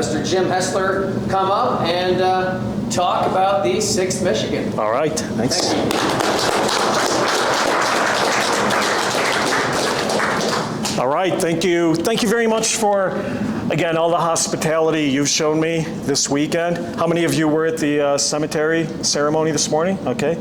Mr. Jim Hessler come up and talk about the 6th Michigan. All right, thanks. Thank you. All right, thank you. Thank you very much for, again, all the hospitality you've shown me this weekend. How many of you were at the cemetery ceremony this morning? Okay.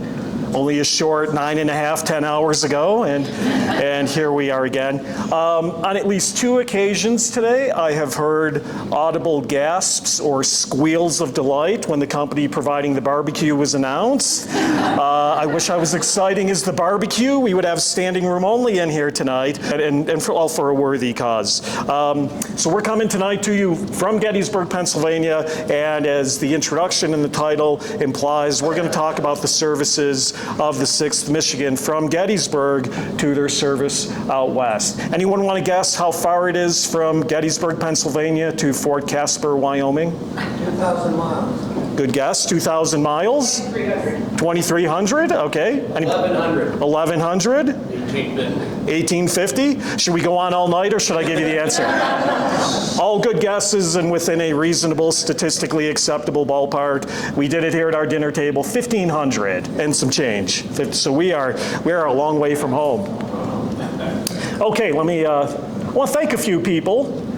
Only a short 9.5, 10 hours ago, and here we are again. On at least 2 occasions today, I have heard audible gasps or squeals of delight when the company providing the barbecue was announced. I wish I was exciting as the barbecue. We would have standing room only in here tonight, and all for a worthy cause. So we're coming tonight to you from Gettysburg, Pennsylvania, and as the introduction and the title implies, we're going to talk about the services of the 6th Michigan from Gettysburg to their service out west. Anyone want to guess how far it is from Gettysburg, Pennsylvania to Fort Caspar, Wyoming? 2,000 miles. Good guess, 2,000 miles? 2,300, okay. 1,100. 1,100? 1850. 1850? Should we go on all night or should I give you the answer? All good guesses and within a reasonable, statistically acceptable ballpark. We did it here at our dinner table, 1,500 and some change. So we are a long way from home. Okay, I want to thank a few people.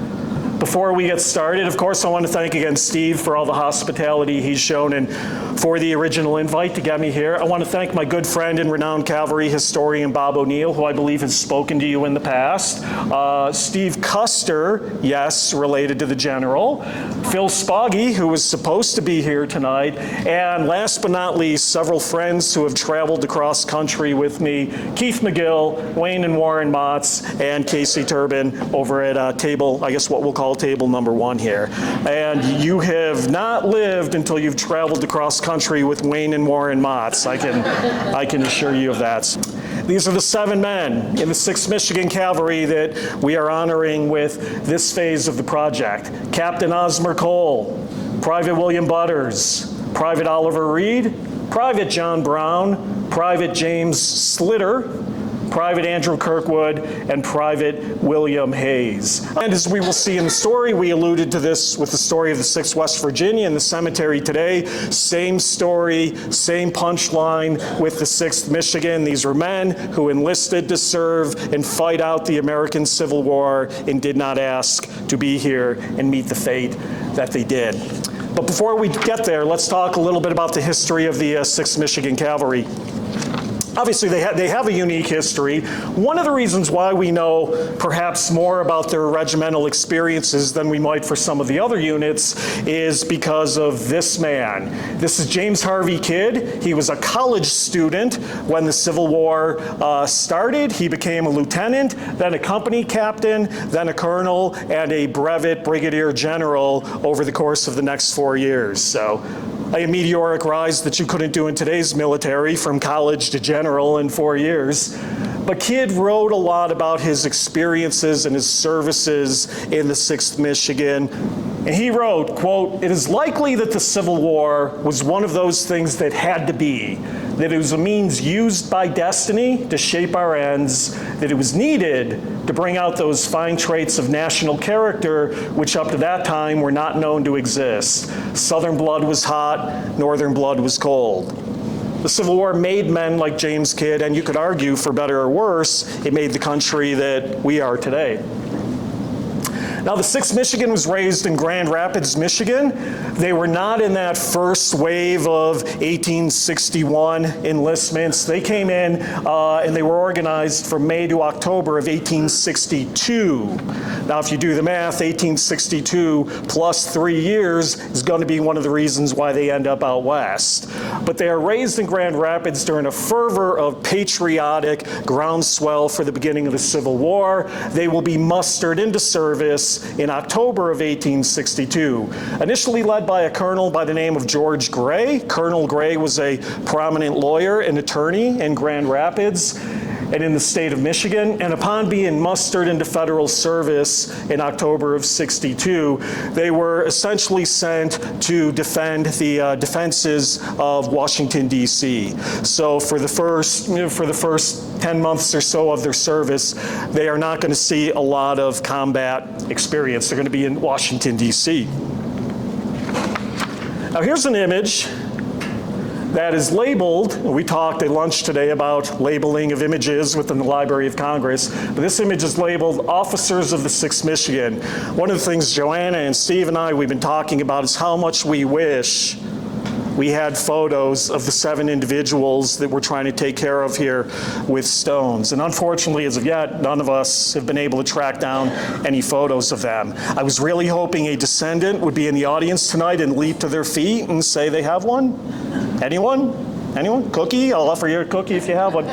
Before we get started, of course, I want to thank again Steve for all the hospitality he's shown and for the original invite to get me here. I want to thank my good friend and renowned cavalry historian Bob O'Neill, who I believe has spoken to you in the past. Steve Custer, yes, related to the general. Phil Spoggy, who was supposed to be here tonight. And last but not least, several friends who have traveled across country with me, Keith McGill, Wayne and Warren Motz, and Casey Turbin over at table, I guess what we'll call table number 1 here. And you have not lived until you've traveled across country with Wayne and Warren Motz. I can assure you of that. These are the 7 men in the 6th Michigan Cavalry that we are honoring with this phase of the project. Captain Osmer Cole, Private William Butters, Private Oliver Reed, Private John Brown, Private James Slitter, Private Andrew Kirkwood, and Private William Hayes. And as we will see in the story, we alluded to this with the story of the 6th West Virginia and the cemetery today. Same story, same punchline with the 6th Michigan. These were men who enlisted to serve and fight out the American Civil War and did not ask to be here and meet the fate that they did. But before we get there, let's talk a little bit about the history of the 6th Michigan Cavalry. Obviously, they have a unique history. One of the reasons why we know perhaps more about their regimental experiences than we might for some of the other units is because of this man. This is James Harvey Kidd. He was a college student when the Civil War started. He became a lieutenant, then a company captain, then a colonel, and a brevet brigadier general over the course of the next 4 years. So a meteoric rise that you couldn't do in today's military from college to general in 4 years. But Kidd wrote a lot about his experiences and his services in the 6th Michigan. And he wrote, quote, "It is likely that the Civil War was one of those things that had to be, that it was a means used by destiny to shape our ends, that it was needed to bring out those fine traits of national character which up to that time were not known to exist. Southern blood was hot, Northern blood was cold." The Civil War made men like James Kidd, and you could argue, for better or worse, it made the country that we are today. Now, the 6th Michigan was raised in Grand Rapids, Michigan. They were not in that first wave of 1861 enlistments. They came in and they were organized from May to October of 1862. Now, if you do the math, 1862 plus 3 years is going to be one of the reasons why they end up out west. But they are raised in Grand Rapids during a fervor of patriotic groundswell for the beginning of the Civil War. They will be mustered into service in October of 1862. Initially led by a colonel by the name of George Gray. Colonel Gray was a prominent lawyer and attorney in Grand Rapids and in the state of Michigan, and upon being mustered into federal service in October of '62, they were essentially sent to defend the defenses of Washington, D.C. So for the first 10 months or so of their service, they are not going to see a lot of combat experience. They're going to be in Washington, D.C. Now here's an image that is labeled. We talked at lunch today about labeling of images within the Library of Congress. But this image is labeled Officers of the 6th Michigan. One of the things Joanna and Steve and I, we've been talking about is how much we wish we had photos of the 7 individuals that we're trying to take care of here with stones. And unfortunately, as of yet, none of us have been able to track down any photos of them. I was really hoping a descendant would be in the audience tonight and leap to their feet and say they have one. Anyone? Anyone? Cookie? I'll offer you a cookie if you have one.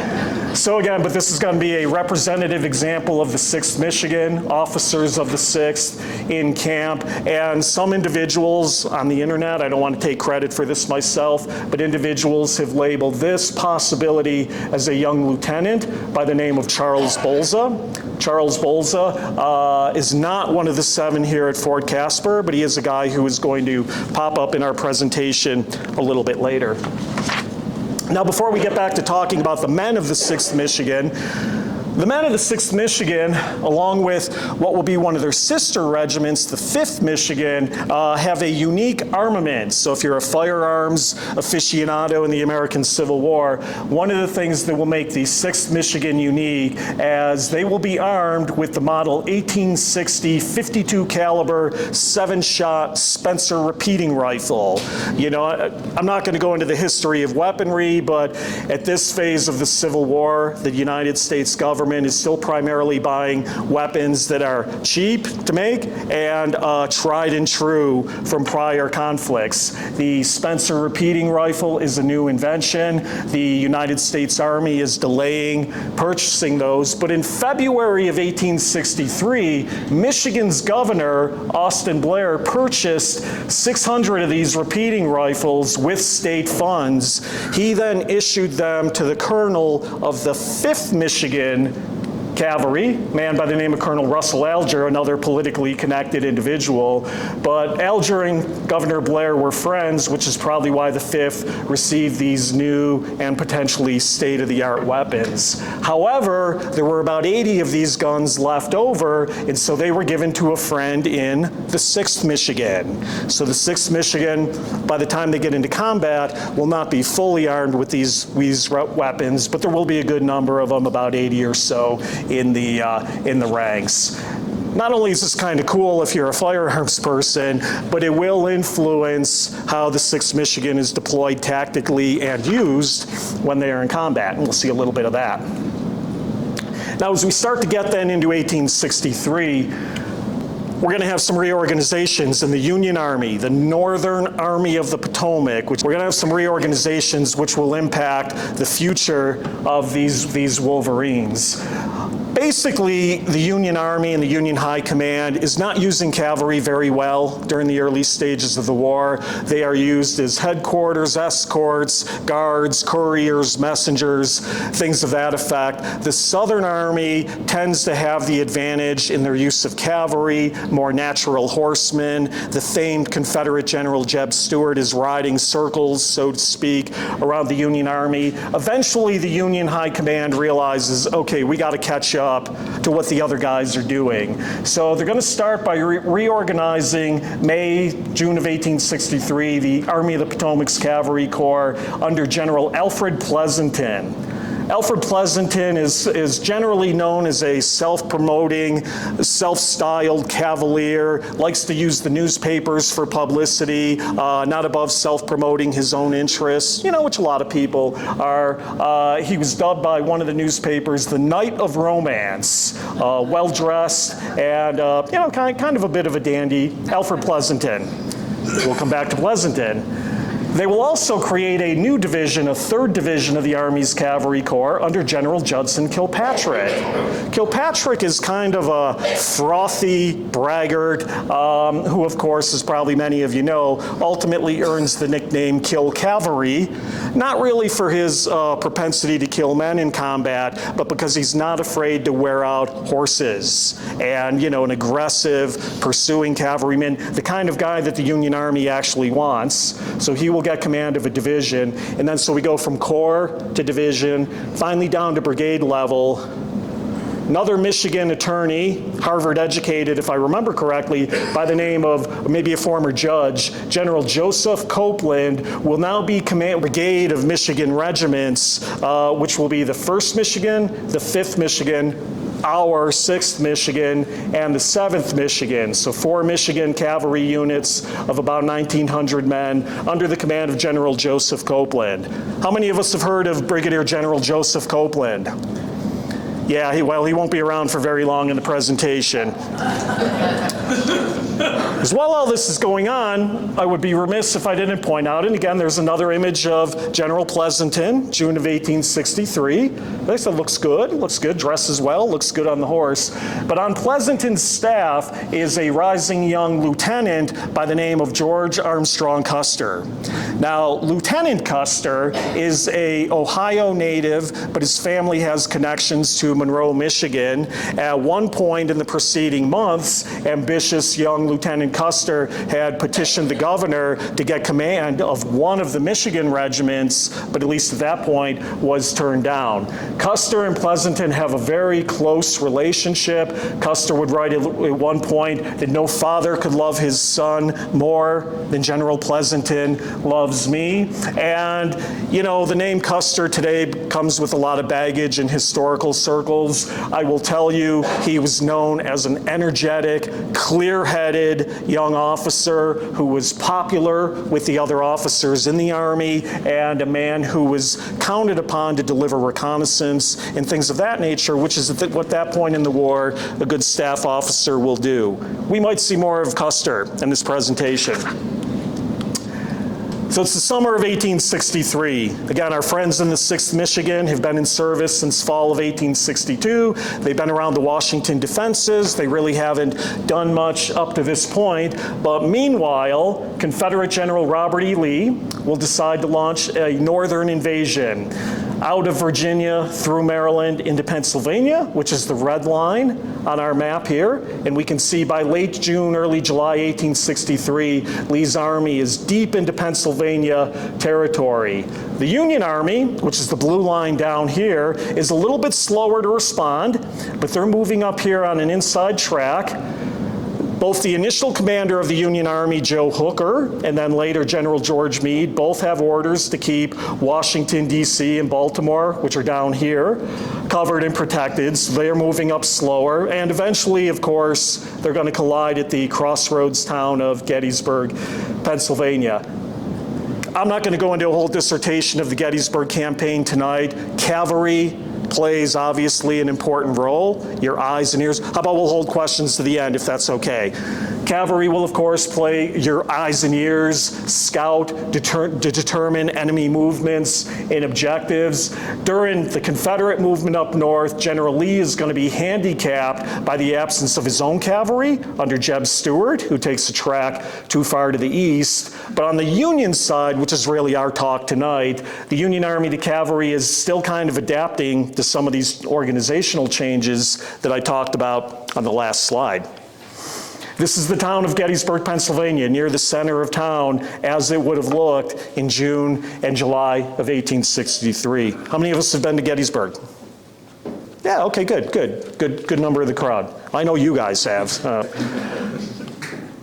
So again, but this is going to be a representative example of the 6th Michigan, officers of the 6th in camp, and some individuals on the internet, I don't want to take credit for this myself, but individuals have labeled this possibility as a young lieutenant by the name of Charles Bolza. Charles Bolza is not one of the 7 here at Fort Caspar, but he is a guy who is going to pop up in our presentation a little bit later. Now, before we get back to talking about the men of the 6th Michigan, the men of the 6th Michigan, along with what will be one of their sister regiments, the 5th Michigan, have a unique armament. So if you're a firearms aficionado in the American Civil War, one of the things that will make the 6th Michigan unique as they will be armed with the model 1860 52 caliber 7-shot Spencer repeating rifle. You know, I'm not going to go into the history of weaponry, but at this phase of the Civil War, the United States government is still primarily buying weapons that are cheap to make and tried and true from prior conflicts. The Spencer repeating rifle is a new invention. The United States Army is delaying purchasing those, but in February of 1863, Michigan's governor, Austin Blair, purchased 600 of these repeating rifles with state funds. He then issued them to the colonel of the 5th Michigan Cavalry, a man by the name of Colonel Russell Alger, another politically connected individual. But Alger and Governor Blair were friends, which is probably why the 5th received these new and potentially state-of-the-art weapons. However, there were about 80 of these guns left over, and so they were given to a friend in the 6th Michigan. So the 6th Michigan, by the time they get into combat, will not be fully armed with these weapons, but there will be a good number of them, about 80 or so, in the ranks. Not only is this kind of cool if you're a firearms person, but it will influence how the 6th Michigan is deployed tactically and used when they are in combat, and we'll see a little bit of that. Now, as we start to get then into 1863, we're going to have some reorganizations in the Union Army, the Northern Army of the Potomac, which we're going to have some reorganizations which will impact the future of these Wolverines. Basically, the Union Army and the Union High Command is not using cavalry very well during the early stages of the war. They are used as headquarters, escorts, guards, couriers, messengers, things of that effect. The Southern Army tends to have the advantage in their use of cavalry, more natural horsemen. The famed Confederate General Jeb Stuart is riding circles, so to speak, around the Union Army. Eventually, the Union High Command realizes, okay, we got to catch up to what the other guys are doing. So they're going to start by reorganizing June of 1863, the Army of the Potomac's Cavalry Corps under General Alfred Pleasanton. Alfred Pleasanton is generally known as a self-promoting, self-styled cavalier, likes to use the newspapers for publicity, not above self-promoting his own interests, which a lot of people are. He was dubbed by one of the newspapers the Knight of Romance, well-dressed and, kind of a bit of a dandy. Alfred Pleasanton. We'll come back to Pleasanton. They will also create a new division, a 3rd division of the Army's Cavalry Corps under General Judson Kilpatrick. Kilpatrick is kind of a frothy braggart who, of course, as probably many of you know, ultimately earns the nickname Kill Cavalry, not really for his propensity to kill men in combat, but because he's not afraid to wear out horses and, an aggressive, pursuing cavalryman, the kind of guy that the Union Army actually wants. So he will get command of a division, and then so we go from corps to division, finally down to brigade level. Another Michigan attorney, Harvard educated, if I remember correctly, by the name of maybe a former judge, General Joseph Copeland, will now be brigade of Michigan regiments, which will be the 1st Michigan, the 5th Michigan, our 6th Michigan, and the 7th Michigan. So 4 Michigan cavalry units of about 1,900 men under the command of General Joseph Copeland. How many of us have heard of Brigadier General Joseph Copeland? Yeah, he won't be around for very long in the presentation. As while all this is going on, I would be remiss if I didn't point out, and again, there's another image of General Pleasanton, June of 1863. I said, looks good, dresses well, looks good on the horse. But on Pleasanton's staff is a rising young lieutenant by the name of George Armstrong Custer. Now, Lieutenant Custer is a Ohio native, but his family has connections to Monroe, Michigan. At one point in the preceding months, ambitious young Lieutenant Custer had petitioned the governor to get command of one of the Michigan regiments, but at least at that point was turned down. Custer and Pleasanton have a very close relationship. Custer would write at one point that no father could love his son more than General Pleasanton loves me. And, you know, the name Custer today comes with a lot of baggage in historical circles. I will tell you, he was known as an energetic, clear-headed young officer who was popular with the other officers in the Army, and a man who was counted upon to deliver reconnaissance and things of that nature, which is at that point in the war a good staff officer will do. We might see more of Custer in this presentation. So it's the summer of 1863. Again, our friends in the 6th Michigan have been in service since fall of 1862. They've been around the Washington defenses. They really haven't done much up to this point. But meanwhile, Confederate General Robert E. Lee will decide to launch a northern invasion out of Virginia through Maryland into Pennsylvania, which is the red line on our map here. And we can see by late June, early July 1863, Lee's army is deep into Pennsylvania territory. The Union Army, which is the blue line down here, is a little bit slower to respond, but they're moving up here on an inside track. Both the initial commander of the Union Army, Joe Hooker, and then later General George Meade, both have orders to keep Washington, D.C. and Baltimore, which are down here, covered and protected. So they're moving up slower. And eventually, of course, they're going to collide at the crossroads town of Gettysburg, Pennsylvania. I'm not going to go into a whole dissertation of the Gettysburg campaign tonight. Cavalry plays obviously an important role, your eyes and ears. How about we'll hold questions to the end if that's okay. Cavalry will of course play your eyes and ears, scout, to determine enemy movements and objectives. During the Confederate movement up north, General Lee is going to be handicapped by the absence of his own cavalry under Jeb Stuart, who takes a track too far to the east. But on the Union side, which is really our talk tonight, the Union Army, the cavalry is still kind of adapting to some of these organizational changes that I talked about on the last slide. This is the town of Gettysburg, Pennsylvania, near the center of town, as it would have looked in June and July of 1863. How many of us have been to Gettysburg? Yeah, okay, good number of the crowd. I know you guys have.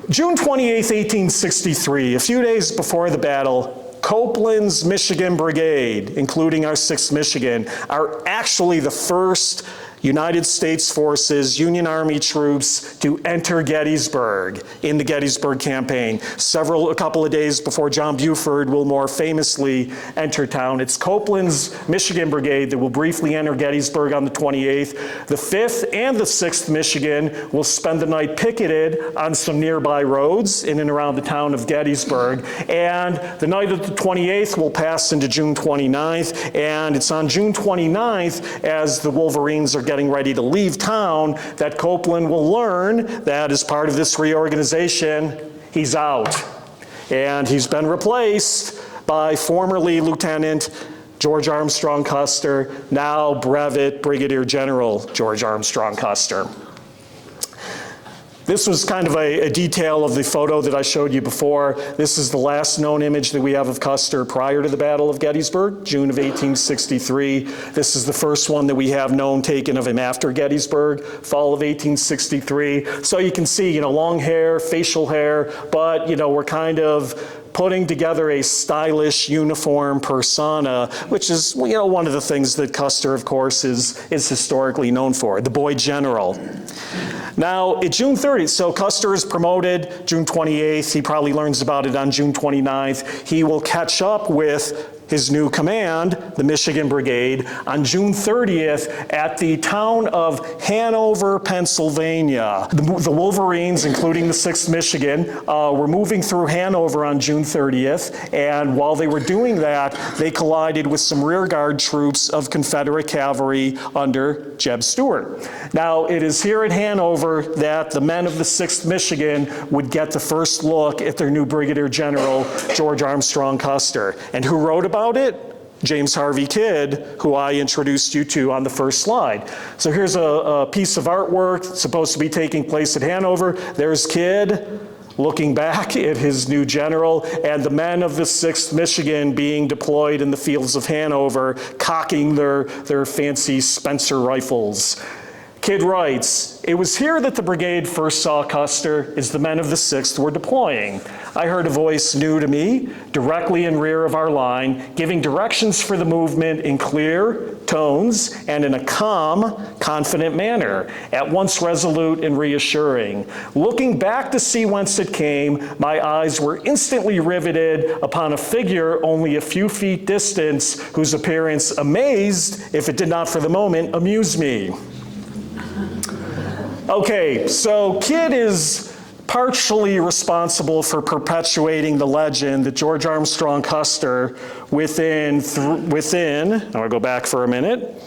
June 28th, 1863, a few days before the battle, Copeland's Michigan Brigade, including our 6th Michigan, are actually the first United States forces, Union Army troops, to enter Gettysburg in the Gettysburg campaign. A couple of days before John Buford will more famously enter town. It's Copeland's Michigan Brigade that will briefly enter Gettysburg on the 28th. The 5th and the 6th Michigan will spend the night picketed on some nearby roads in and around the town of Gettysburg. And the night of the 28th will pass into June 29th. And it's on June 29th, as the Wolverines are getting ready to leave town, that Copeland will learn that as part of this reorganization, he's out. And he's been replaced by formerly Lieutenant George Armstrong Custer, now Brevet Brigadier General George Armstrong Custer. This was kind of a detail of the photo that I showed you before. This is the last known image that we have of Custer prior to the Battle of Gettysburg, June of 1863. This is the first one that we have known taken of him after Gettysburg, fall of 1863. So you can see, long hair, facial hair, but, we're kind of putting together a stylish uniform persona, which is, one of the things that Custer, of course, is historically known for, the boy general. Now, at June 30th, so Custer is promoted June 28th. He probably learns about it on June 29th. He will catch up with his new command, the Michigan Brigade, on June 30th at the town of Hanover, Pennsylvania. The Wolverines, including the 6th Michigan, were moving through Hanover on June 30th, and while they were doing that, they collided with some rearguard troops of Confederate cavalry under Jeb Stuart. Now, it is here at Hanover that the men of the 6th Michigan would get the first look at their new Brigadier General, George Armstrong Custer. And who wrote about it? James Harvey Kidd, who I introduced you to on the first slide. So here's a piece of artwork supposed to be taking place at Hanover. There's Kidd looking back at his new general, and the men of the 6th Michigan being deployed in the fields of Hanover, cocking their fancy Spencer rifles. Kidd writes, "It was here that the brigade first saw Custer as the men of the 6th were deploying. I heard a voice new to me, directly in rear of our line, giving directions for the movement in clear tones and in a calm, confident manner, at once resolute and reassuring. Looking back to see whence it came, my eyes were instantly riveted upon a figure only a few feet distant, whose appearance amazed, if it did not for the moment amuse me." Okay, so Kidd is partially responsible for perpetuating the legend that George Armstrong Custer within, I'll go back for a minute,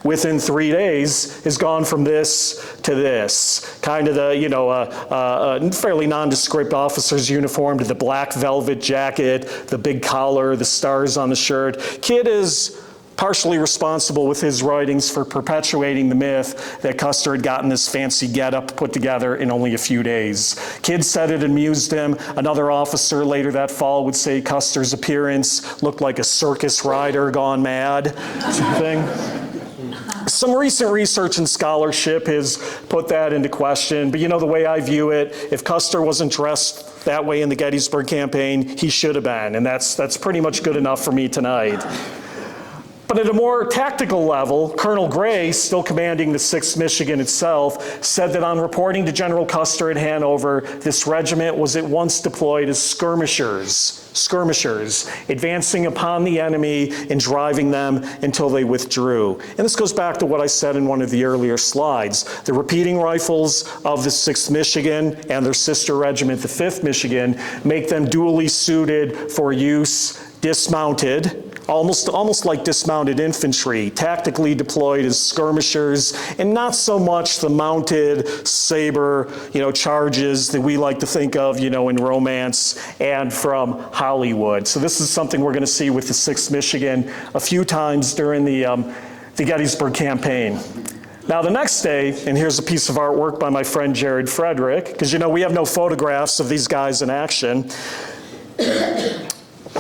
within 3 days has gone from this to this. Kind of the, a fairly nondescript officer's uniform to the black velvet jacket, the big collar, the stars on the shirt. Kidd is partially responsible with his writings for perpetuating the myth that Custer had gotten this fancy getup put together in only a few days. Kidd said it amused him. Another officer later that fall would say Custer's appearance looked like a circus rider gone mad, thing. Some recent research and scholarship has put that into question, but the way I view it, if Custer wasn't dressed that way in the Gettysburg campaign, he should have been, and that's pretty much good enough for me tonight. But at a more tactical level, Colonel Gray, still commanding the 6th Michigan itself, said that on reporting to General Custer at Hanover, this regiment was at once deployed as skirmishers, advancing upon the enemy and driving them until they withdrew. And this goes back to what I said in one of the earlier slides. The repeating rifles of the 6th Michigan and their sister regiment, the 5th Michigan, make them dually suited for use dismounted, almost like dismounted infantry, tactically deployed as skirmishers, and not so much the mounted saber, charges that we like to think of, in romance and from Hollywood. So this is something we're going to see with the 6th Michigan a few times during the Gettysburg campaign. Now the next day, and here's a piece of artwork by my friend Jared Frederick, because we have no photographs of these guys in action.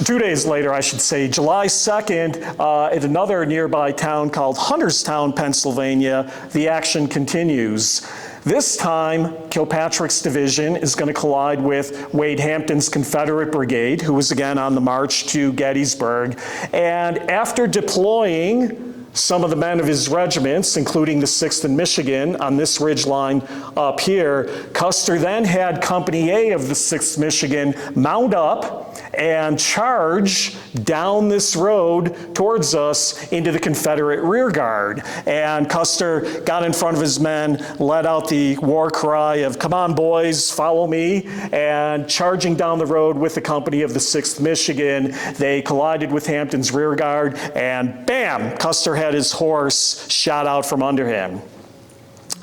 2 days later, I should say, July 2nd, at another nearby town called Hunterstown, Pennsylvania, the action continues. This time, Kilpatrick's division is going to collide with Wade Hampton's Confederate Brigade, who was again on the march to Gettysburg. And after deploying some of the men of his regiments, including the 6th in Michigan, on this ridgeline up here, Custer then had Company A of the 6th Michigan mount up and charge down this road towards us into the Confederate rear guard. And Custer got in front of his men, let out the war cry of, "Come on, boys, follow me," and charging down the road with the company of the 6th Michigan, they collided with Hampton's rear guard, and bam, Custer had his horse shot out from under him.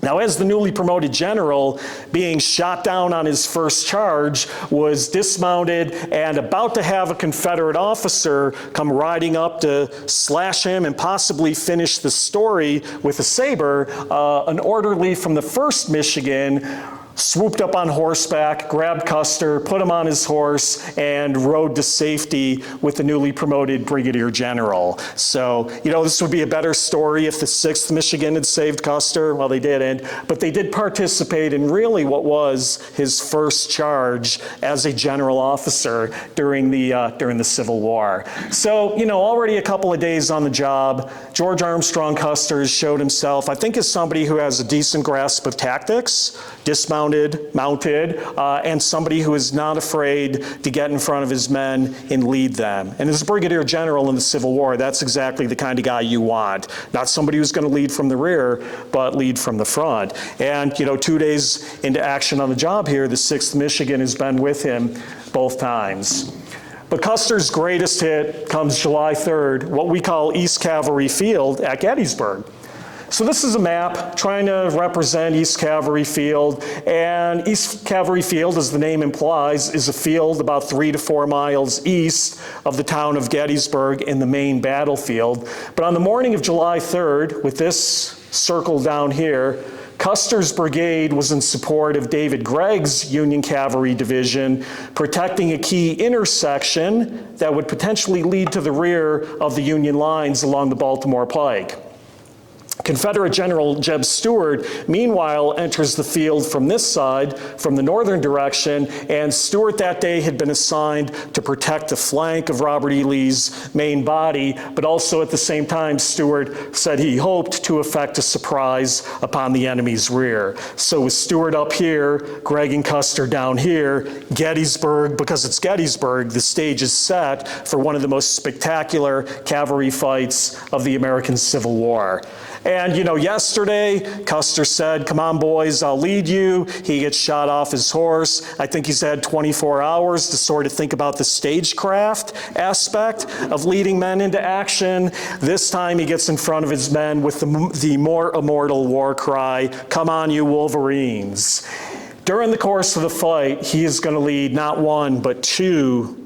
Now, as the newly promoted general, being shot down on his first charge, was dismounted and about to have a Confederate officer come riding up to slash him and possibly finish the story with a saber, an orderly from the 1st Michigan swooped up on horseback, grabbed Custer, put him on his horse, and rode to safety with the newly promoted brigadier general. So, you know, this would be a better story if the 6th Michigan had saved Custer. Well, they didn't, but they did participate in really what was his first charge as a general officer during the Civil War. So, you know, already a couple of days on the job, George Armstrong Custer has showed himself, I think, as somebody who has a decent grasp of tactics, dismounted, mounted, and somebody who is not afraid to get in front of his men and lead them. And as a brigadier general in the Civil War, that's exactly the kind of guy you want. Not somebody who's going to lead from the rear, but lead from the front. And, you know, 2 days into action on the job here, the 6th Michigan has been with him both times. But Custer's greatest hit comes July 3rd, what we call East Cavalry Field at Gettysburg. So this is a map trying to represent East Cavalry Field, and East Cavalry Field, as the name implies, is a field about 3 to 4 miles east of the town of Gettysburg in the main battlefield. But on the morning of July 3rd, with this circle down here, Custer's brigade was in support of David Gregg's Union Cavalry Division, protecting a key intersection that would potentially lead to the rear of the Union lines along the Baltimore Pike. Confederate General Jeb Stuart, meanwhile, enters the field from this side, from the northern direction, and Stuart that day had been assigned to protect the flank of Robert E. Lee's main body, but also at the same time, Stuart said he hoped to effect a surprise upon the enemy's rear. So with Stuart up here, Gregg and Custer down here, Gettysburg, because it's Gettysburg, the stage is set for one of the most spectacular cavalry fights of the American Civil War. And, you know, yesterday, Custer said, "Come on, boys, I'll lead you." He gets shot off his horse. I think he's had 24 hours to sort of think about the stagecraft aspect of leading men into action. This time he gets in front of his men with the more immortal war cry, "Come on, you Wolverines." During the course of the fight, he is going to lead not one, but 2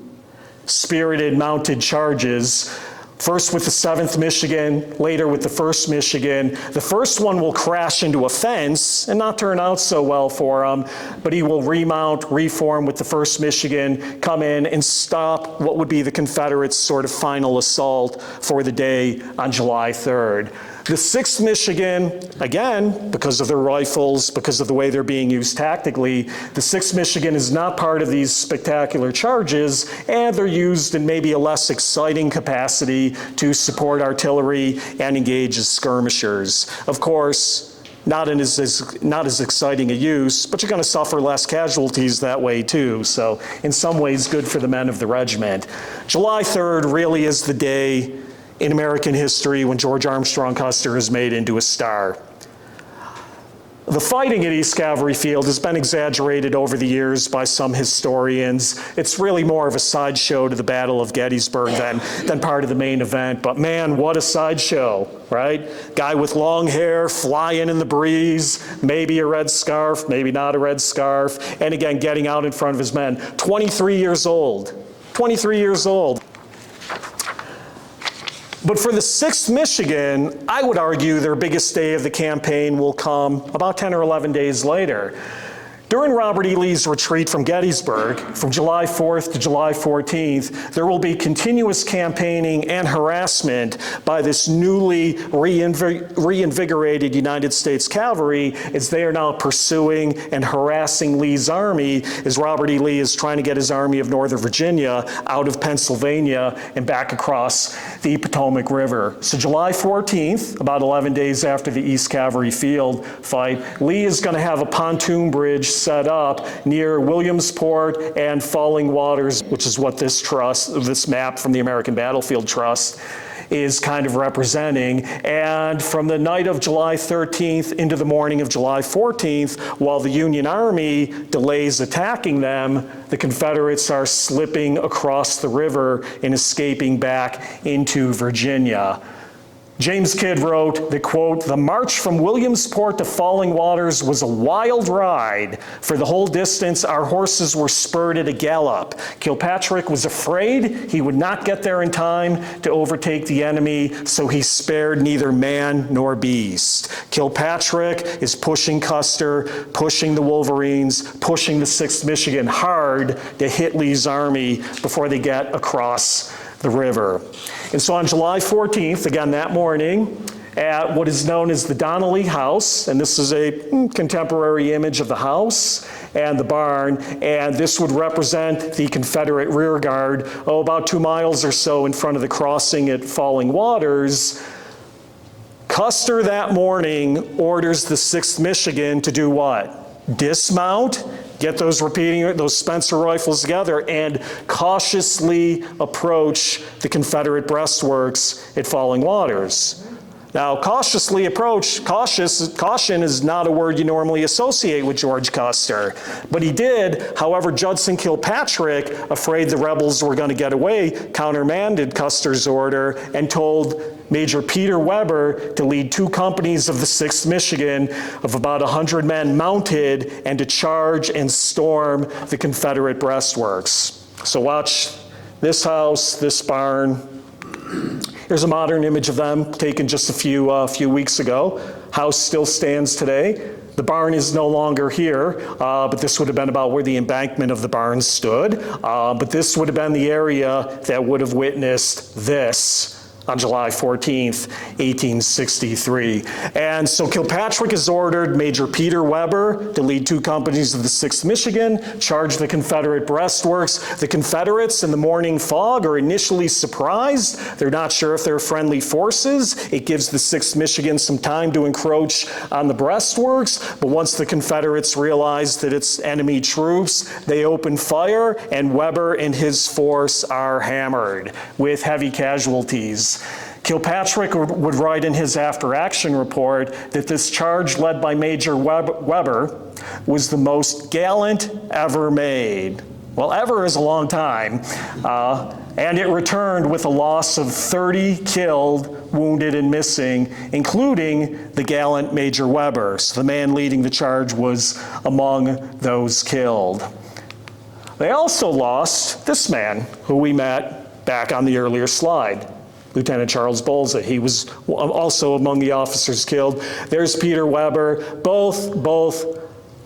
spirited mounted charges. First with the 7th Michigan, later with the 1st Michigan. The first one will crash into a fence and not turn out so well for him, but he will remount, reform with the 1st Michigan, come in and stop what would be the Confederates' sort of final assault for the day on July 3rd. The 6th Michigan, again, because of their rifles, because of the way they're being used tactically, the 6th Michigan is not part of these spectacular charges, and they're used in maybe a less exciting capacity to support artillery and engage as skirmishers. Of course, not as exciting a use, but you're going to suffer less casualties that way too. So in some ways, good for the men of the regiment. July 3rd really is the day in American history when George Armstrong Custer is made into a star. The fighting at East Cavalry Field has been exaggerated over the years by some historians. It's really more of a sideshow to the Battle of Gettysburg than part of the main event. But man, what a sideshow, right? Guy with long hair flying in the breeze, maybe a red scarf, maybe not a red scarf, and again, getting out in front of his men. 23 years old. 23 years old. But for the 6th Michigan, I would argue their biggest day of the campaign will come about 10 or 11 days later. During Robert E. Lee's retreat from Gettysburg, from July 4th to July 14th, there will be continuous campaigning and harassment by this newly reinvigorated United States cavalry as they are now pursuing and harassing Lee's army as Robert E. Lee is trying to get his army of Northern Virginia out of Pennsylvania and back across the Potomac River. So July 14th, about 11 days after the East Cavalry Field fight, Lee is going to have a pontoon bridge set up near Williamsport and Falling Waters, which is what this map from the American Battlefield Trust is kind of representing. And from the night of July 13th into the morning of July 14th, while the Union Army delays attacking them, the Confederates are slipping across the river and escaping back into Virginia. James Kidd wrote that, quote, "The march from Williamsport to Falling Waters was a wild ride. For the whole distance, our horses were spurred at a gallop. Kilpatrick was afraid he would not get there in time to overtake the enemy, so he spared neither man nor beast. Kilpatrick is pushing Custer, pushing the Wolverines, pushing the 6th Michigan hard to hit Lee's army before they get across the river." And so on July 14th, again that morning, at what is known as the Donnelly House, and this is a contemporary image of the house and the barn, and this would represent the Confederate rear guard, about 2 miles or so in front of the crossing at Falling Waters. Custer that morning orders the 6th Michigan to do what? Dismount, get those Spencer rifles together, and cautiously approach the Confederate breastworks at Falling Waters. Now, cautiously approach, caution is not a word you normally associate with George Custer, but he did. However, Judson Kilpatrick, afraid the rebels were going to get away, countermanded Custer's order and told Major Peter Weber to lead 2 companies of the 6th Michigan of about 100 men mounted and to charge and storm the Confederate breastworks. So watch this house, this barn. Here's a modern image of them taken just a few weeks ago. House still stands today. The barn is no longer here, but this would have been about where the embankment of the barn stood. But this would have been the area that would have witnessed this on July 14th, 1863. And so Kilpatrick has ordered Major Peter Weber to lead 2 companies of the 6th Michigan, charge the Confederate breastworks. The Confederates in the morning fog are initially surprised. They're not sure if they're friendly forces. It gives the 6th Michigan some time to encroach on the breastworks, but once the Confederates realize that it's enemy troops, they open fire, and Weber and his force are hammered with heavy casualties. Kilpatrick would write in his after-action report that this charge led by Major Weber was the most gallant ever made. Well, ever is a long time. And it returned with a loss of 30 killed, wounded, and missing, including the gallant Major Weber. So the man leading the charge was among those killed. They also lost this man, who we met back on the earlier slide, Lieutenant Charles Bolza. He was also among the officers killed. There's Peter Weber, both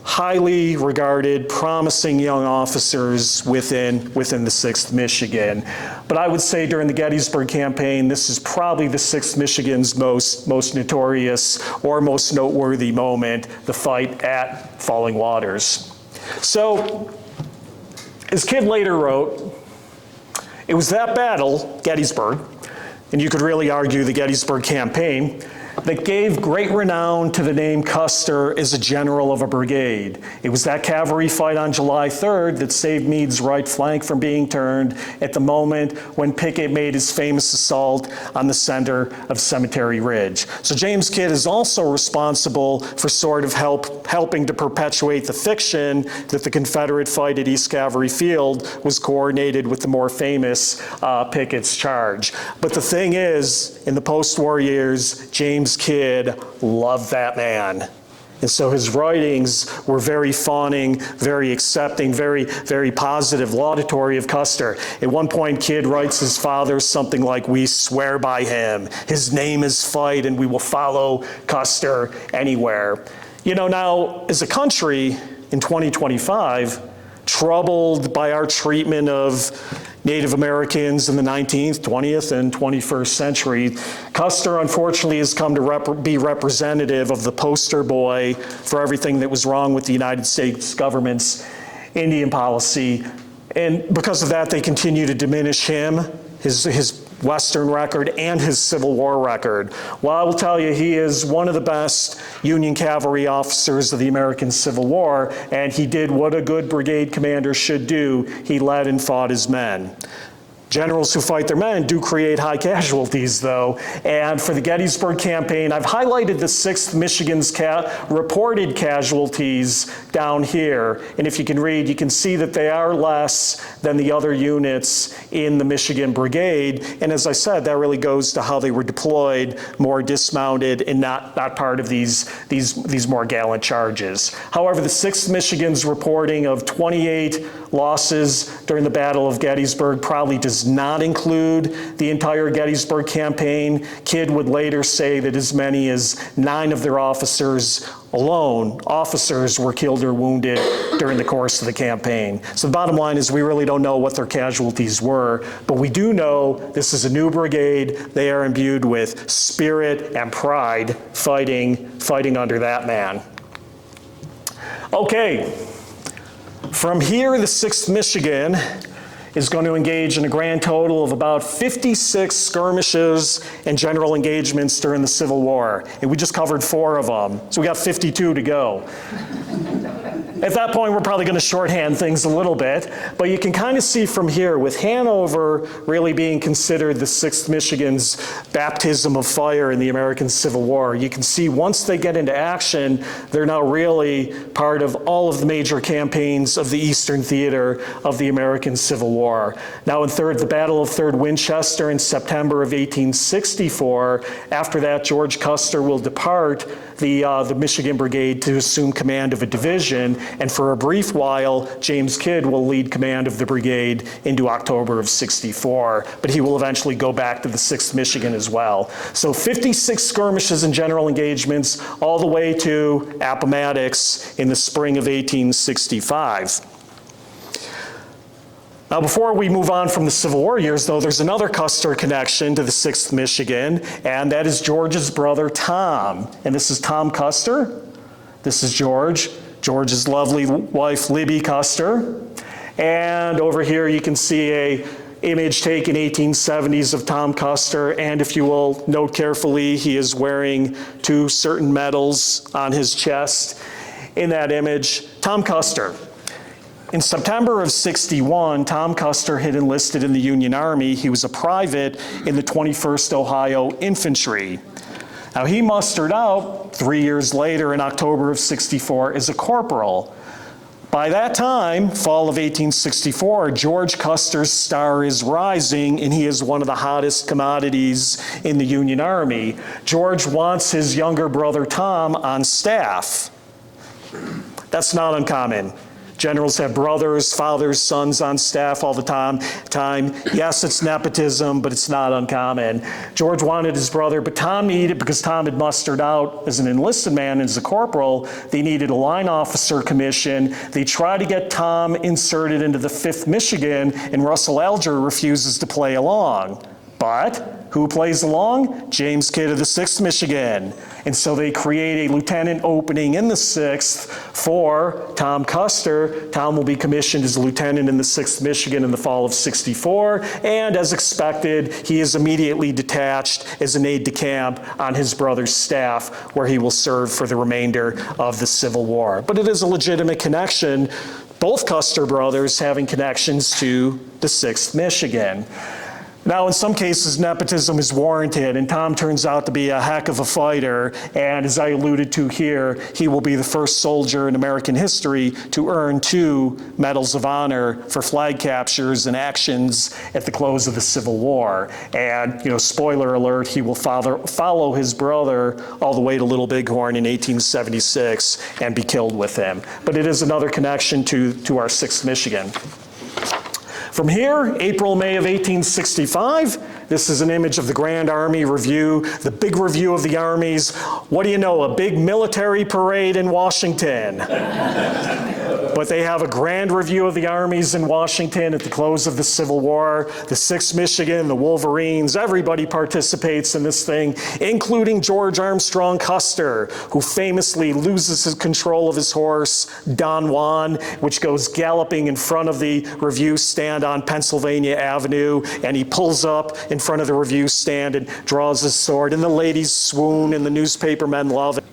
highly regarded, promising young officers within the 6th Michigan. But I would say during the Gettysburg campaign, this is probably the 6th Michigan's most notorious or most noteworthy moment, the fight at Falling Waters. So, as Kidd later wrote, it was that battle, Gettysburg, and you could really argue the Gettysburg campaign, that gave great renown to the name Custer as a general of a brigade. It was that cavalry fight on July 3rd that saved Meade's right flank from being turned at the moment when Pickett made his famous assault on the center of Cemetery Ridge. So James Kidd is also responsible for sort of helping to perpetuate the fiction that the Confederate fight at East Cavalry Field was coordinated with the more famous Pickett's charge. But the thing is, in the post-war years, James Kidd loved that man. And so his writings were very fawning, very accepting, very positive, laudatory of Custer. At one point, Kidd writes his father something like, "We swear by him. His name is fight, and we will follow Custer anywhere." You know, now, as a country in 2025, troubled by our treatment of Native Americans in the 19th, 20th, and 21st century, Custer, unfortunately, has come to be representative of the poster boy for everything that was wrong with the United States government's Indian policy. And because of that, they continue to diminish him, his Western record, and his Civil War record. Well, I will tell you, he is one of the best Union cavalry officers of the American Civil War, and he did what a good brigade commander should do. He led and fought his men. Generals who fight their men do create high casualties, though. And for the Gettysburg campaign, I've highlighted the 6th Michigan's reported casualties down here. And if you can read, you can see that they are less than the other units in the Michigan Brigade. And as I said, that really goes to how they were deployed, more dismounted and not part of these more gallant charges. However, the 6th Michigan's reporting of 28 losses during the Battle of Gettysburg probably does not include the entire Gettysburg campaign. Kidd would later say that as many as 9 of their officers were killed or wounded during the course of the campaign. So the bottom line is we really don't know what their casualties were, but we do know this is a new brigade. They are imbued with spirit and pride fighting under that man. Okay. From here, the 6th Michigan is going to engage in a grand total of about 56 skirmishes and general engagements during the Civil War. And we just covered 4 of them, so we got 52 to go. At that point, we're probably going to shorthand things a little bit, but you can kind of see from here, with Hanover really being considered the 6th Michigan's baptism of fire in the American Civil War, you can see once they get into action, they're now really part of all of the major campaigns of the Eastern Theater of the American Civil War. Now in the Battle of Third Winchester in September of 1864, after that, George Custer will depart the Michigan Brigade to assume command of a division, and for a brief while, James Kidd will lead command of the brigade into October of '64, but he will eventually go back to the 6th Michigan as well. So 56 skirmishes and general engagements all the way to Appomattox in the spring of 1865. Now, before we move on from the Civil War years, though, there's another Custer connection to the 6th Michigan, and that is George's brother, Tom. And this is Tom Custer. This is George. George's lovely wife, Libby Custer. And over here, you can see a image taken 1870s of Tom Custer, and if you will note carefully, he is wearing 2 certain medals on his chest. In that image, Tom Custer. In September of '61, Tom Custer had enlisted in the Union Army. He was a private in the 21st Ohio Infantry. Now he mustered out 3 years later in October of '64 as a corporal. By that time, fall of 1864, George Custer's star is rising and he is one of the hottest commodities in the Union Army. George wants his younger brother Tom on staff. That's not uncommon. Generals have brothers, fathers, sons on staff all the time. Yes, it's nepotism, but it's not uncommon. George wanted his brother, but Tom needed, because Tom had mustered out as an enlisted man, as a corporal, they needed a line officer commission. They try to get Tom inserted into the 5th Michigan, and Russell Alger refuses to play along. But who plays along? James Kidd of the 6th Michigan. And so they create a lieutenant opening in the 6th for Tom Custer. Tom will be commissioned as a lieutenant in the 6th Michigan in the fall of '64. And as expected, he is immediately detached as an aide-de-camp on his brother's staff, where he will serve for the remainder of the Civil War. But it is a legitimate connection, both Custer brothers having connections to the 6th Michigan. Now, in some cases, nepotism is warranted, and Tom turns out to be a heck of a fighter, and as I alluded to here, he will be the first soldier in American history to earn 2 Medals of Honor for flag captures and actions at the close of the Civil War. And, spoiler alert, he will follow his brother all the way to Little Bighorn in 1876 and be killed with him. But it is another connection to our 6th Michigan. From here, April, May of 1865, this is an image of the Grand Army Review, the big review of the armies. What do you know, a big military parade in Washington. But they have a grand review of the armies in Washington at the close of the Civil War. The 6th Michigan, the Wolverines, everybody participates in this thing, including George Armstrong Custer, who famously loses his control of his horse, Don Juan, which goes galloping in front of the review stand on Pennsylvania Avenue, and he pulls up in front of the review stand and draws his sword, and the ladies swoon and the newspaper men love it.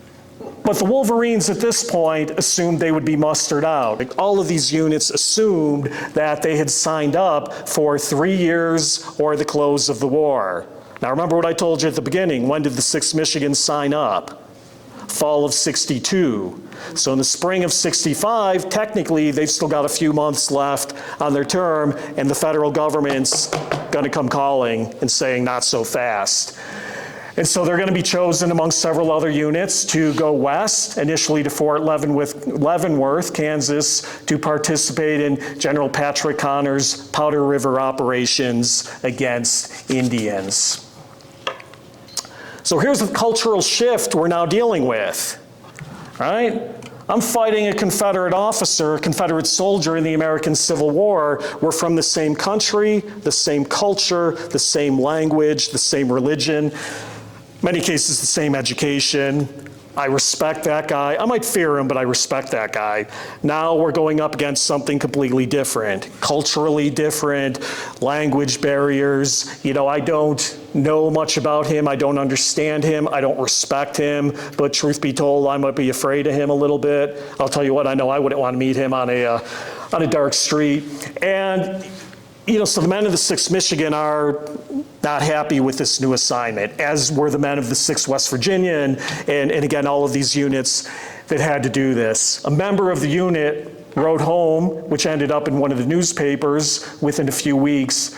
But the Wolverines at this point assumed they would be mustered out. Like, all of these units assumed that they had signed up for 3 years or the close of the war. Now remember what I told you at the beginning. When did the 6th Michigan sign up? Fall of 62. So in the spring of 65, technically they've still got a few months left on their term, and the federal government's going to come calling and saying not so fast. And so they're going to be chosen among several other units to go west, initially to Fort Leavenworth, Kansas, to participate in General Patrick Connor's Powder River operations against Indians. So here's the cultural shift we're now dealing with, right? I'm fighting a Confederate officer, a Confederate soldier in the American Civil War. We're from the same country, the same culture, the same language, the same religion. Many cases, the same education. I respect that guy. I might fear him, but I respect that guy. Now we're going up against something completely different, culturally different, language barriers. You know, I don't know much about him. I don't understand him. I don't respect him. But truth be told, I might be afraid of him a little bit. I'll tell you what, I know I wouldn't want to meet him on a dark street. And you know, so the men of the 6th Michigan are not happy with this new assignment, as were the men of the 6th West Virginia, and again, all of these units that had to do this. A member of the unit wrote home, which ended up in one of the newspapers within a few weeks,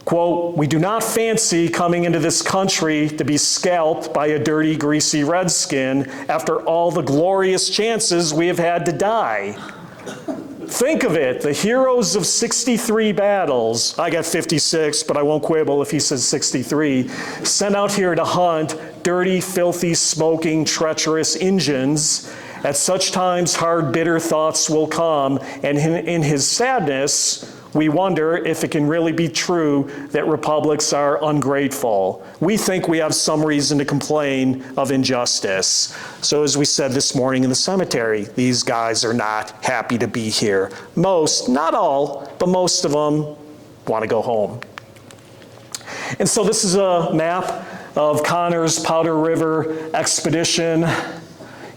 quote, "We do not fancy coming into this country to be scalped by a dirty, greasy redskin after all the glorious chances we have had to die." Think of it, the heroes of 63 battles, I got 56, but I won't quibble if he says 63, sent out here to hunt dirty, filthy, smoking, treacherous Injuns. At such times, hard, bitter thoughts will come, and in his sadness, we wonder if it can really be true that republics are ungrateful. We think we have some reason to complain of injustice. So as we said this morning in the cemetery, these guys are not happy to be here. Most, not all, but most of them want to go home. And so this is a map of Connor's Powder River expedition.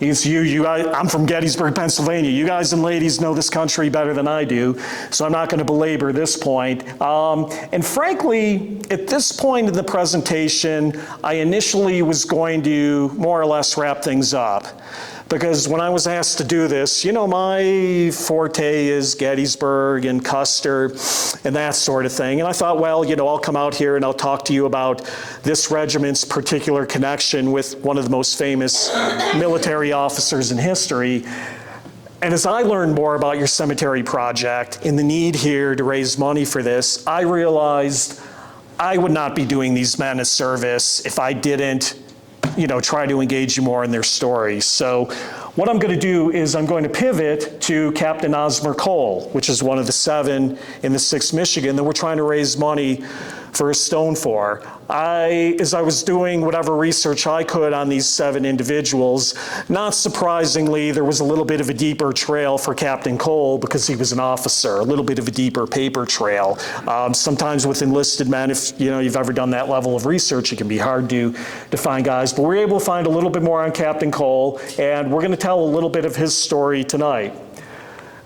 I'm from Gettysburg, Pennsylvania. You guys and ladies know this country better than I do, so I'm not going to belabor this point. And frankly, at this point in the presentation, I initially was going to more or less wrap things up. Because when I was asked to do this, you know, my forte is Gettysburg and Custer and that sort of thing. And I thought, well, you know, I'll come out here and I'll talk to you about this regiment's particular connection with one of the most famous military officers in history. And as I learned more about your cemetery project and the need here to raise money for this, I realized I would not be doing these men a service if I didn't, you know, try to engage you more in their stories. So what I'm going to do is I'm going to pivot to Captain Osmer Cole, which is one of the 7 in the 6th Michigan that we're trying to raise money for a stone for. As I was doing whatever research I could on these 7 individuals, not surprisingly, there was a little bit of a deeper trail for Captain Cole because he was an officer, a little bit of a deeper paper trail. Sometimes with enlisted men, if you know you've ever done that level of research, it can be hard to find guys, but we're able to find a little bit more on Captain Cole, and we're going to tell a little bit of his story tonight.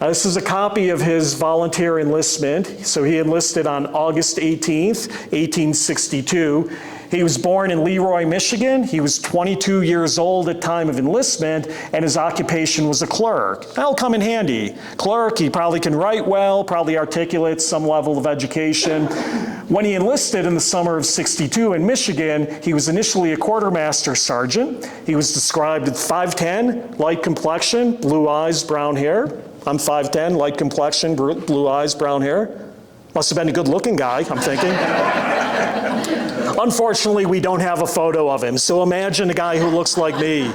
This is a copy of his volunteer enlistment. So he enlisted on August 18th, 1862. He was born in Leroy, Michigan. He was 22 years old at time of enlistment, and his occupation was a clerk. That'll come in handy. Clerk, he probably can write well, probably articulate some level of education. When he enlisted in the summer of 62 in Michigan, he was initially a quartermaster sergeant. He was described as 5'10", light complexion, blue eyes, brown hair. I'm 5'10", light complexion, blue eyes, brown hair. Must have been a good-looking guy, I'm thinking. Unfortunately, we don't have a photo of him, so imagine a guy who looks like me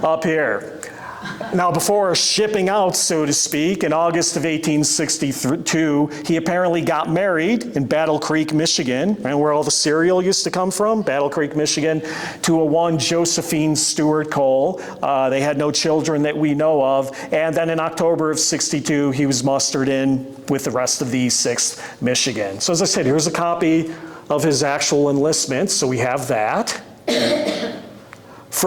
up here. Now, before shipping out, so to speak, in August of 1862, he apparently got married in Battle Creek, Michigan, and where all the cereal used to come from, Battle Creek, Michigan, to a one Josephine Stewart Cole. They had no children that we know of, and then in October of 62, he was mustered in with the rest of the 6th Michigan. So as I said, here's a copy of his actual enlistment, so we have that.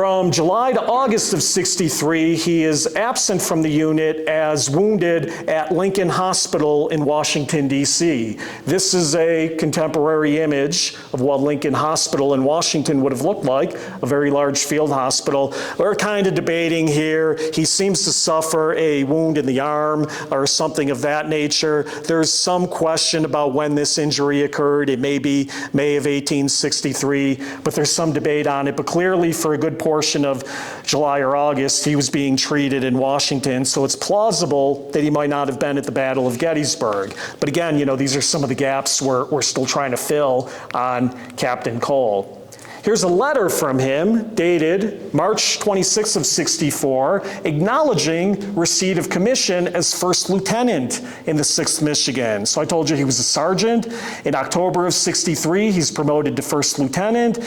From July to August of 63, he is absent from the unit as wounded at Lincoln Hospital in Washington, D.C. This is a contemporary image of what Lincoln Hospital in Washington would have looked like, a very large field hospital. We're kind of debating here. He seems to suffer a wound in the arm or something of that nature. There's some question about when this injury occurred. It may be May of 1863, but there's some debate on it. But clearly, for a good portion of July or August, he was being treated in Washington, so it's plausible that he might not have been at the Battle of Gettysburg. But again, you know, these are some of the gaps we're still trying to fill on Captain Cole. Here's a letter from him dated March 26th of 64, acknowledging receipt of commission as first lieutenant in the 6th Michigan. So I told you he was a sergeant. In October of 63, he's promoted to first lieutenant.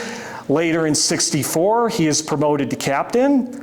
Later in 64, he is promoted to captain.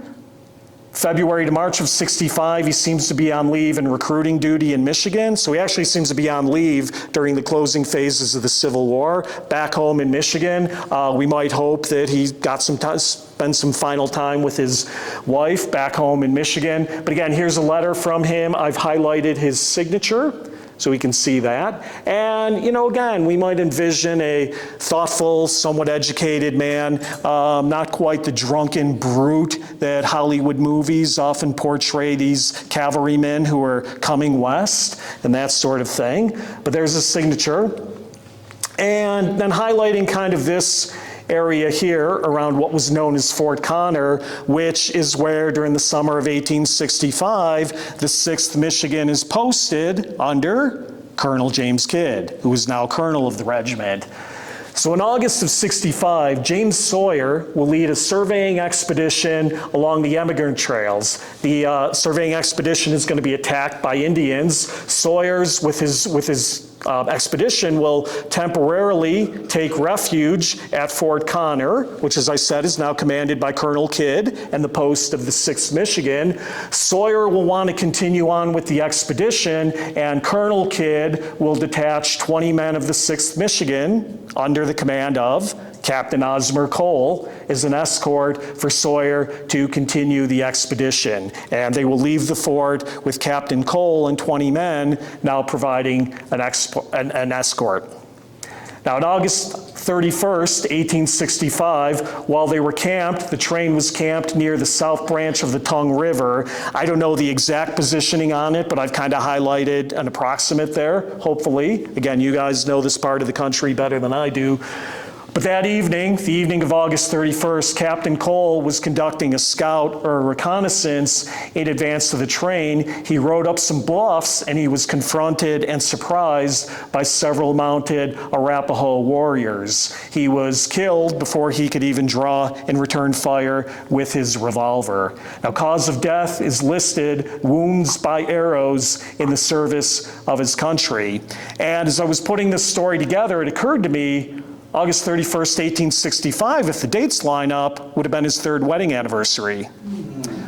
February to March of 65, he seems to be on leave and recruiting duty in Michigan. So he actually seems to be on leave during the closing phases of the Civil War. Back home in Michigan, we might hope that he got some time, spend some final time with his wife back home in Michigan. But again, here's a letter from him. I've highlighted his signature, so we can see that. And, you know, again, we might envision a thoughtful, somewhat educated man, not quite the drunken brute that Hollywood movies often portray these cavalrymen who are coming west and that sort of thing. But there's a signature. And then highlighting kind of this area here around what was known as Fort Connor, which is where during the summer of 1865, the 6th Michigan is posted under Colonel James Kidd, who is now colonel of the regiment. So in August of 65, James Sawyer will lead a surveying expedition along the emigrant trails. The surveying expedition is going to be attacked by Indians. Sawyer's, with his expedition, will temporarily take refuge at Fort Connor, which, as I said, is now commanded by Colonel Kidd and the post of the 6th Michigan. Sawyer will want to continue on with the expedition, and Colonel Kidd will detach 20 men of the 6th Michigan under the command of Captain Osmer Cole as an escort for Sawyer to continue the expedition. And they will leave the fort with Captain Cole and 20 men now providing an escort. Now, on August 31st, 1865, while they were camped, the train was camped near the south branch of the Tongue River. I don't know the exact positioning on it, but I've kind of highlighted an approximate there, hopefully. Again, you guys know this part of the country better than I do. But that evening, the evening of August 31st, Captain Cole was conducting a scout or a reconnaissance in advance to the train. He rode up some bluffs and he was confronted and surprised by several mounted Arapaho warriors. He was killed before he could even draw and return fire with his revolver. Now, cause of death is listed, wounds by arrows in the service of his country. And as I was putting this story together, it occurred to me, August 31st, 1865, if the dates line up, would have been his 3rd wedding anniversary.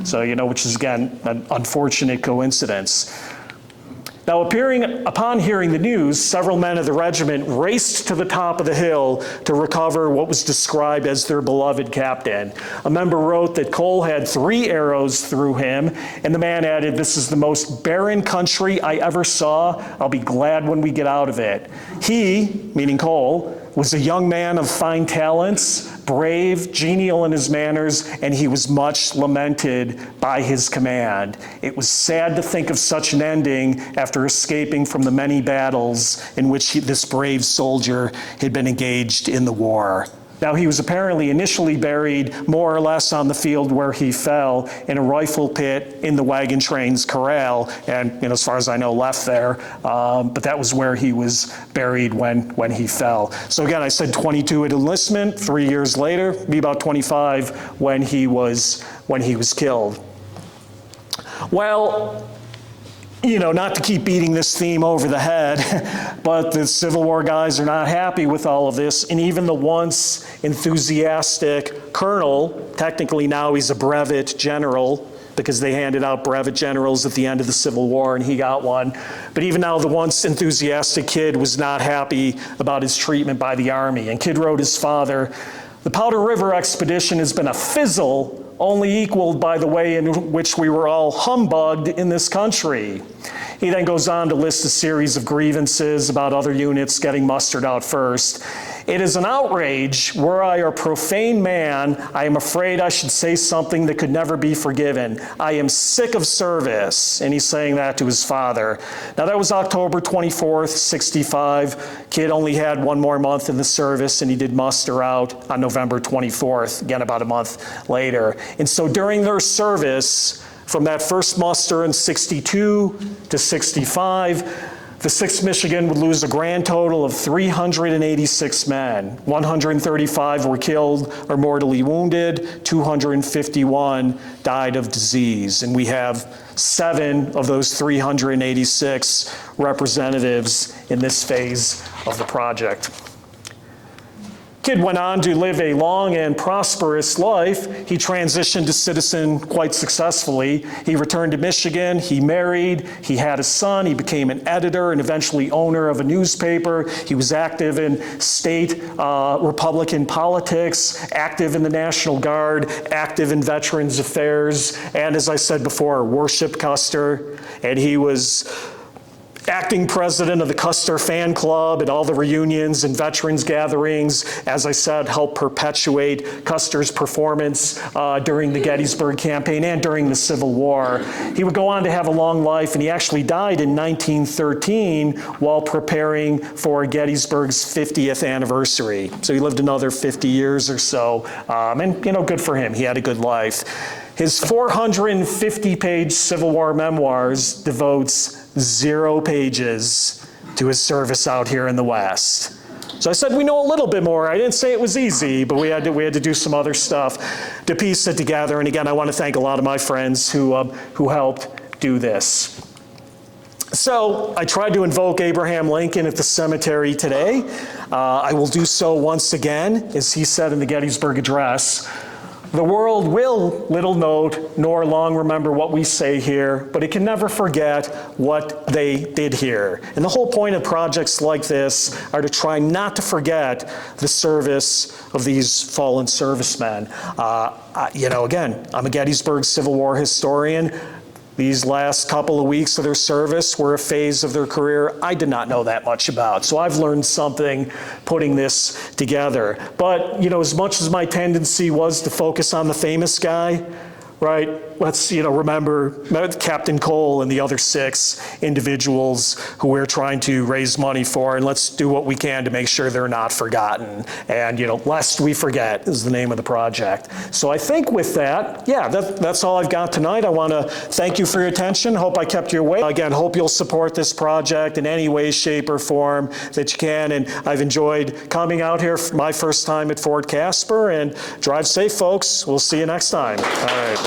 So, you know, which is, again, an unfortunate coincidence. Now, upon hearing the news, several men of the regiment raced to the top of the hill to recover what was described as their beloved captain. A member wrote that Cole had 3 arrows through him, and the man added, "This is the most barren country I ever saw. I'll be glad when we get out of it." He, meaning Cole, was a young man of fine talents, brave, genial in his manners, and he was much lamented by his command. It was sad to think of such an ending after escaping from the many battles in which this brave soldier had been engaged in the war. Now, he was apparently initially buried more or less on the field where he fell in a rifle pit in the wagon train's corral, and, you know, as far as I know, left there. But that was where he was buried when he fell. So again, I said 22 at enlistment. 3 years later, be about 25 when he was killed. Well, you know, not to keep beating this theme over the head, but the Civil War guys are not happy with all of this, and even the once enthusiastic colonel, technically now he's a brevet general, because they handed out brevet generals at the end of the Civil War, and he got one. But even now, the once enthusiastic Kidd was not happy about his treatment by the Army. And Kidd wrote his father, The Powder River expedition has been a fizzle, only equaled by the way in which we were all humbugged in this country. He then goes on to list a series of grievances about other units getting mustered out first. It is an outrage. Were I a profane man, I am afraid I should say something that could never be forgiven. I am sick of service. And he's saying that to his father. Now that was October 24th, 65. Kid only had one more month in the service, and he did muster out on November 24th, again about a month later. And so during their service, from that first muster in 62 to 65, the 6th Michigan would lose a grand total of 386 men. 135 were killed or mortally wounded. 251 died of disease. And we have 7 of those 386 representatives in this phase of the project. Kid went on to live a long and prosperous life. He transitioned to citizen quite successfully. He returned to Michigan, he married, he had a son, he became an editor and eventually owner of a newspaper. He was active in state Republican politics, active in the National Guard, active in Veterans Affairs, and as I said before, worshiped Custer. And he was acting president of the Custer fan club at all the reunions and veterans gatherings. As I said, helped perpetuate Custer's performance during the Gettysburg campaign and during the Civil War. He would go on to have a long life, and he actually died in 1913 while preparing for Gettysburg's 50th anniversary. So he lived another 50 years or so, and good for him. He had a good life. His 450-page Civil War memoirs devotes 0 pages to his service out here in the West. So I said we know a little bit more. I didn't say it was easy, but we had to do some other stuff to piece it together. And again, I want to thank a lot of my friends who helped do this. So I tried to invoke Abraham Lincoln at the cemetery today. I will do so once again, as he said in the Gettysburg Address. The world will little note nor long remember what we say here, but it can never forget what they did here. And the whole point of projects like this are to try not to forget the service of these fallen servicemen. Again, I'm a Gettysburg Civil War historian. These last couple of weeks of their service were a phase of their career I did not know that much about. So I've learned something putting this together. But, as much as my tendency was to focus on the famous guy, right? Let's, remember Captain Cole and the other 6 individuals who we're trying to raise money for, and let's do what we can to make sure they're not forgotten. And, Lest We Forget is the name of the project. So I think with that, that's all I've got tonight. I want to thank you for your attention. Hope I kept you awake. Again, hope you'll support this project in any way, shape, or form that you can. And I've enjoyed coming out here for my first time at Fort Caspar. And drive safe, folks. We'll see you next time. All right.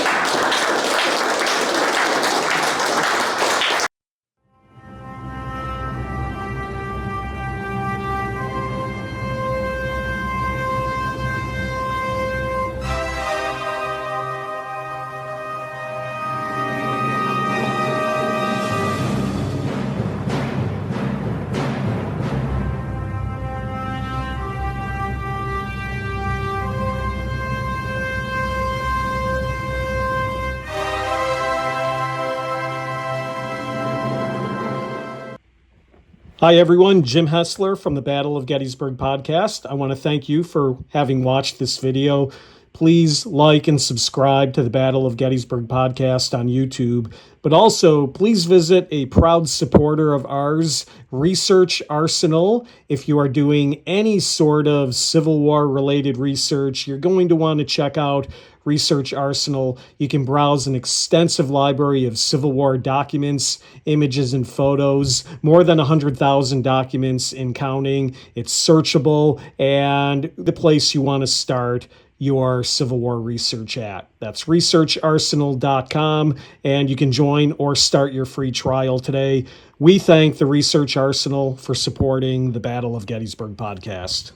Hi, everyone. Jim Hessler from the Battle of Gettysburg podcast. I want to thank you for having watched this video. Please like and subscribe to the Battle of Gettysburg podcast on YouTube. But also, please visit a proud supporter of ours, Research Arsenal. If you are doing any sort of Civil War-related research, you're going to want to check out Research Arsenal. You can browse an extensive library of Civil War documents, images, and photos, more than 100,000 documents in counting. It's searchable, and the place you want to start your Civil War research at. That's researcharsenal.com, and you can join or start your free trial today. We thank the Research Arsenal for supporting the Battle of Gettysburg podcast.